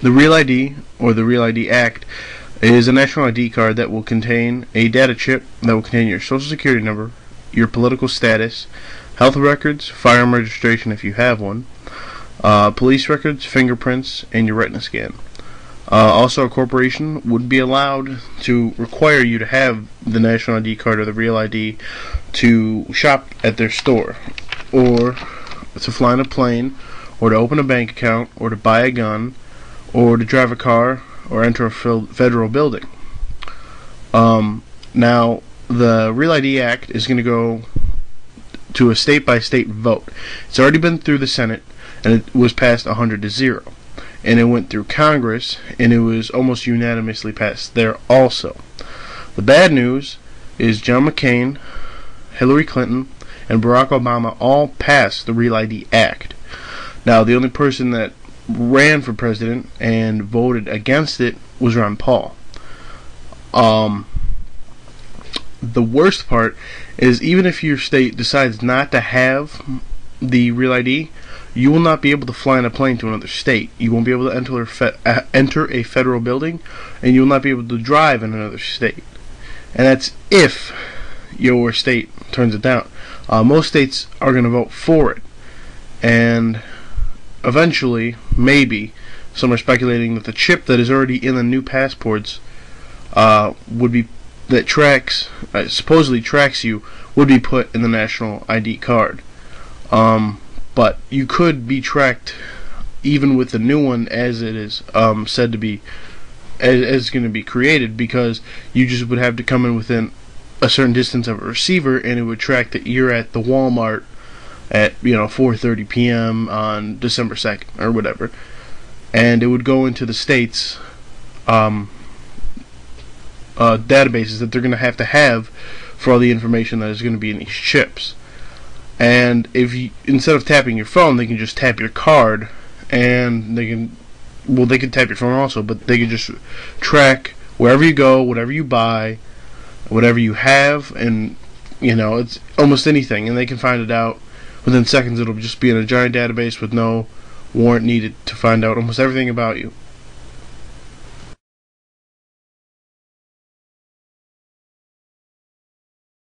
The Real ID, or the Real ID Act, is a national ID card that will contain a data chip that will contain your social security number, your political status, health records, firearm registration if you have one, police records, fingerprints, and your retina scan. Also, a corporation would be allowed to require you to have the national ID card or the Real ID to shop at their store, or to fly on a plane, or to open a bank account, or to buy a gun, or to drive a car, or enter a federal building. Now, the Real ID Act is going to go to a state-by-state vote. It's already been through the Senate, and it was passed 100-0. And it went through Congress, and it was almost unanimously passed there also. The bad news is John McCain, Hillary Clinton, and Barack Obama all passed the Real ID Act. Now, the only person that ran for president and voted against it was Ron Paul. The worst part is, even if your state decides not to have the Real ID, you will not be able to fly on a plane to another state. You won't be able to enter a federal building, and you will not be able to drive in another state. And that's if your state turns it down. Most states are going to vote for it, and eventually, maybe, some are speculating that the chip that is already in the new passports supposedly tracks you, would be put in the national ID card. But you could be tracked even with the new one, as it is said to be, as going to be created, because you just would have to come in within a certain distance of a receiver, and it would track that you're at the Walmart at 4:30 p.m. on December 2nd or whatever, and it would go into the state's databases that they're going to have for all the information that is going to be in these chips. And if you, instead of tapping your phone, they can just tap your card, and they can tap your phone also, but they can just track wherever you go, whatever you buy, whatever you have, and it's almost anything, and they can find it out within seconds. It'll just be in a giant database with no warrant needed to find out almost everything about you.